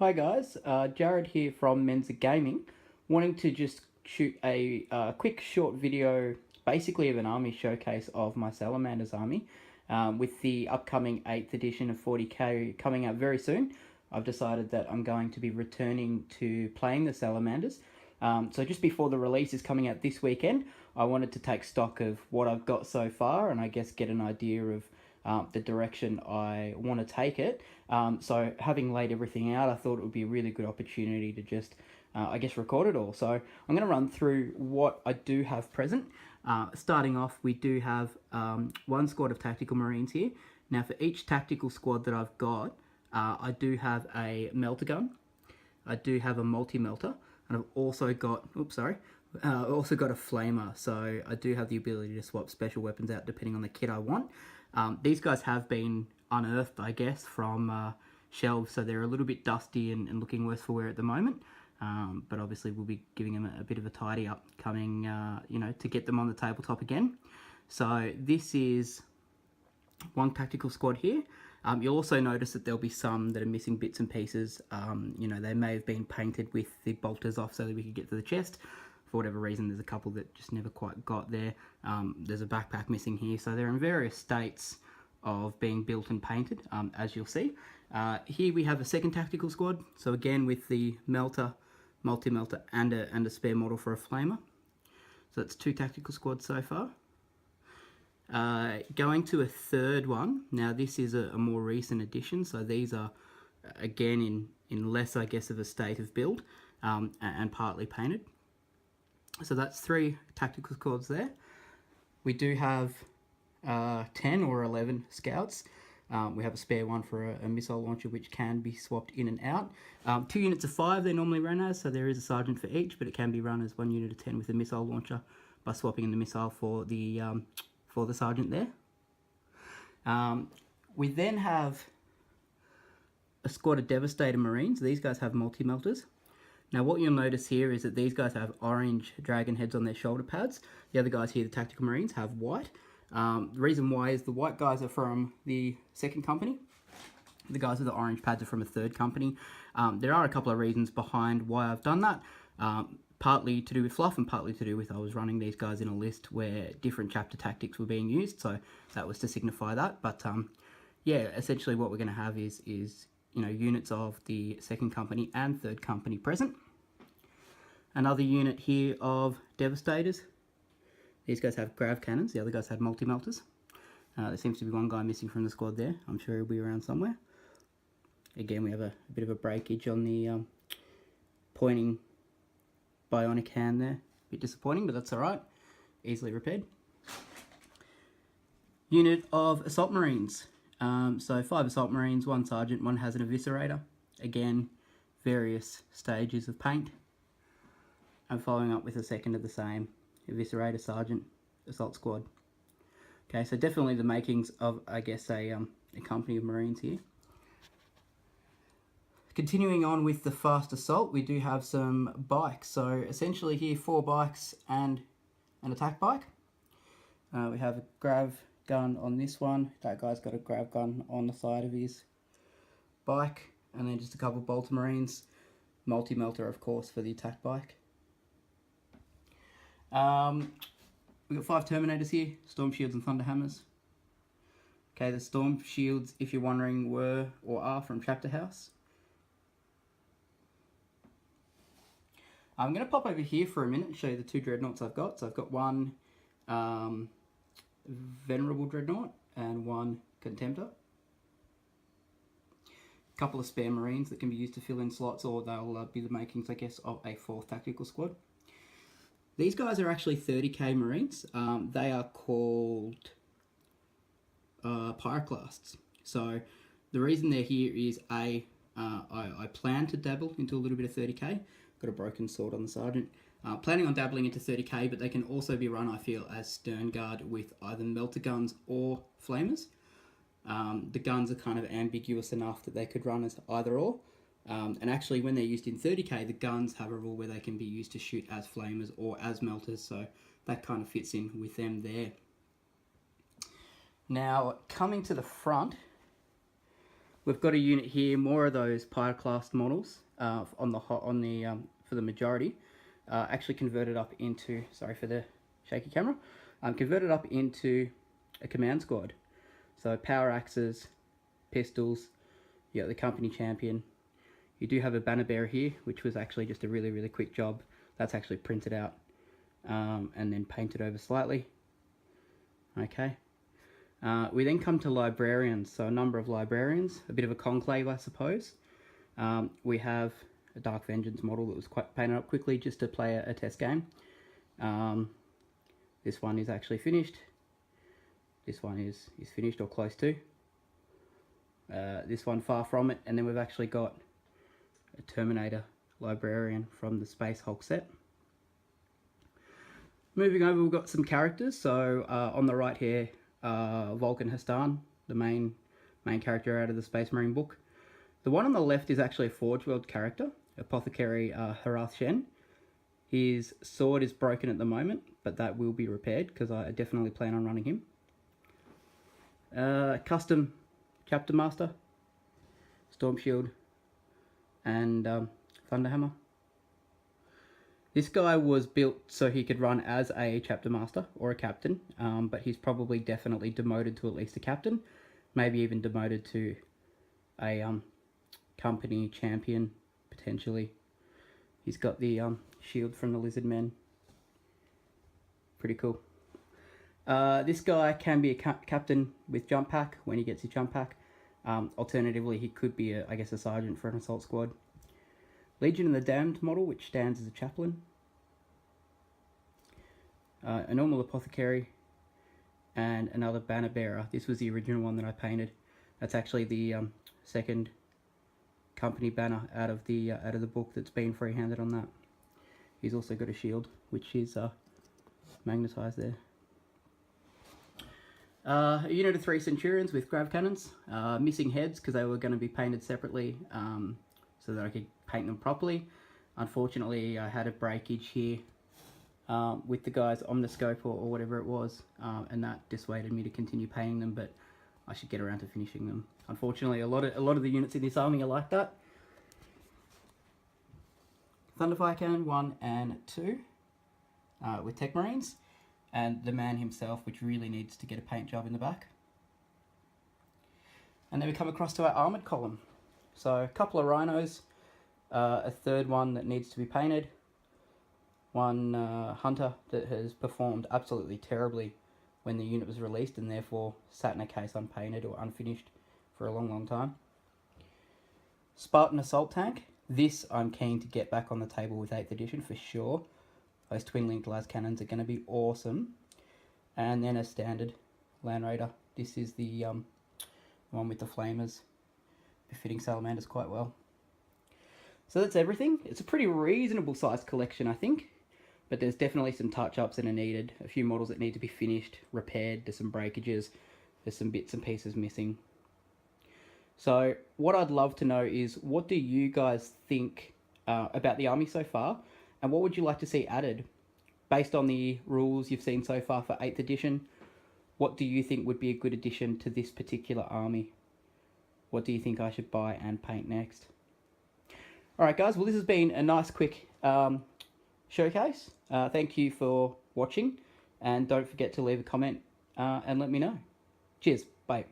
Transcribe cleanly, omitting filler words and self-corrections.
Hi guys, Jarrod here from Menza Gaming, wanting to just shoot a quick short video, basically of an army showcase of my Salamanders army, with the upcoming 8th edition of 40k coming out very soon. I've decided that I'm going to be returning to playing the Salamanders. So just before the release is coming out this weekend, I wanted to take stock of what I've got so far and I guess get an idea of the direction I want to take it. So having laid everything out, I thought it would be a really good opportunity to just, I guess, record it all. So I'm going to run through what I do have present. Starting off, we do have one squad of tactical marines here. Now for each tactical squad that I've got, I do have a melter gun, I do have a multi-melter, and I've also got, also got a flamer, so I do have the ability to swap special weapons out depending on the kit I want. These guys have been unearthed, I guess, from shelves, so they're a little bit dusty and looking worse for wear at the moment. But obviously we'll be giving them a bit of a tidy up coming, to get them on the tabletop again. So this is one tactical squad here. You'll also notice that there'll be some that are missing bits and pieces. They may have been painted with the bolters off so that we could get to the chest. For whatever reason, there's a couple that just never quite got there. There's a backpack missing here, so they're in various states of being built and painted, as you'll see. Here we have a second tactical squad, so again with the melter, multi-melter, and a spare model for a flamer. So that's two tactical squads so far. Going to a third one. Now this is a more recent addition, so these are again in less, I guess, of a state of build, and partly painted. So that's three tactical squads there. We do have 10 or 11 scouts. We have a spare one for a missile launcher which can be swapped in and out. 2 units of 5 they normally run as, so there is a sergeant for each, but it can be run as 1 unit of 10 with a missile launcher by swapping in the missile for the sergeant there. We then have a squad of Devastator Marines. These guys have multi-melters. Now what you'll notice here is that these guys have orange dragon heads on their shoulder pads. The other guys here, the Tactical Marines, have white. The reason why is the white guys are from the second company. The guys with the orange pads are from a third company. There are a couple of reasons behind why I've done that. Partly to do with fluff and partly to do with I was running these guys in a list where different chapter tactics were being used, so that was to signify that. But yeah, essentially what we're going to have is units of the second company and third company present. Another unit here of Devastators. These guys have grav cannons, the other guys have multi-melters. There seems to be one guy missing from the squad there. I'm sure he'll be around somewhere. Again, we have a bit of a breakage on the pointing bionic hand there. A bit disappointing, but that's alright. Easily repaired. Unit of Assault Marines. So 5 Assault Marines, 1 Sergeant, 1 has an Eviscerator. Again, various stages of paint. And following up with a second of the same. Eviscerator, Sergeant, Assault Squad. Okay, so definitely the makings of, I guess, a company of Marines here. Continuing on with the fast assault, we do have some bikes. So essentially here, 4 bikes and an attack bike. We have a grav gun on this one. That guy's got a grav gun on the side of his bike. And then just a couple of bolter marines. Multi-melter, of course, for the attack bike. We've got 5 Terminators here, Storm Shields and Thunder Hammers. Okay, the Storm Shields, if you're wondering, were or are from Chapter House. I'm going to pop over here for a minute and show you the 2 Dreadnoughts I've got. So I've got one Venerable Dreadnought and one Contemptor. A couple of spare Marines that can be used to fill in slots, or they'll be the makings, I guess, of a 4th Tactical Squad. These guys are actually 30k Marines. They are called Pyroclasts. So the reason they're here is I plan to dabble into a little bit of 30k. Got a broken sword on the Sergeant. Planning on dabbling into 30k, but they can also be run, I feel, as Stern Guard with either melter guns or flamers. The guns are kind of ambiguous enough that they could run as either or. And actually when they're used in 30k, the guns have a rule where they can be used to shoot as flamers or as melters, so that kind of fits in with them there. Now, coming to the front, We've got a unit here, more of those Pyre class models for the majority, actually converted up into, sorry for the shaky camera, converted up into a command squad. So power axes, pistols, you got the company champion. You do have a banner bearer here, which was actually just a really quick job. That's actually printed out and then painted over slightly. Okay. We then come to librarians, so a number of librarians, a bit of a conclave, I suppose. We have a Dark Vengeance model that was quite painted up quickly just to play a test game. This one is actually finished. This one is finished or close to. This one far from it, and then we've actually got a Terminator librarian from the Space Hulk set. Moving over, we've got some characters. So on the right here, Vulcan Hastan, the main character out of the Space Marine book. The one on the left is actually a Forge World character, Apothecary Harath Shen. His sword is broken at the moment, but that will be repaired because I definitely plan on running him. Custom Chapter Master, Storm Shield, and Thunderhammer. This guy was built so he could run as a Chapter Master or a Captain, but he's probably definitely demoted to at least a Captain, maybe even demoted to a Company Champion, potentially. He's got the shield from the Lizard Men. Pretty cool. This guy can be a Captain with Jump Pack when he gets his Jump Pack. Alternatively, he could be, I guess, a Sergeant for an Assault Squad. Legion of the Damned model, which stands as a Chaplain. A normal Apothecary. And another Banner Bearer. This was the original one that I painted. That's actually the second company banner out of the book that's been free-handed on that. He's also got a shield, which is magnetised there. A unit of 3 Centurions with grav cannons, missing heads because they were going to be painted separately so that I could paint them properly. Unfortunately, I had a breakage here with the guy's omniscope or whatever it was, and that dissuaded me to continue painting them, but I should get around to finishing them. Unfortunately, a lot of the units in this army are like that. Thunderfire Cannon 1 and 2 with Tech Marines. And the man himself, which really needs to get a paint job in the back. And then we come across to our armoured column. So a couple of rhinos, a third one that needs to be painted, one hunter that has performed absolutely terribly when the unit was released and therefore sat in a case unpainted or unfinished for a long time. Spartan Assault Tank. This I'm keen to get back on the table with 8th edition for sure. Those twin-linked las cannons are going to be awesome. And then a standard Land Raider. This is the one with the flamers, befitting Salamanders quite well. So that's everything. It's a pretty reasonable sized collection, I think. But there's definitely some touch-ups that are needed. A few models that need to be finished, repaired. There's some breakages. There's some bits and pieces missing. So what I'd love to know is, what do you guys think about the army so far? And what would you like to see added? Based on the rules you've seen so far for 8th edition, what do you think would be a good addition to this particular army? What do you think I should buy and paint next? Alright guys, well this has been a nice quick showcase. Thank you for watching, and don't forget to leave a comment and let me know. Cheers, bye.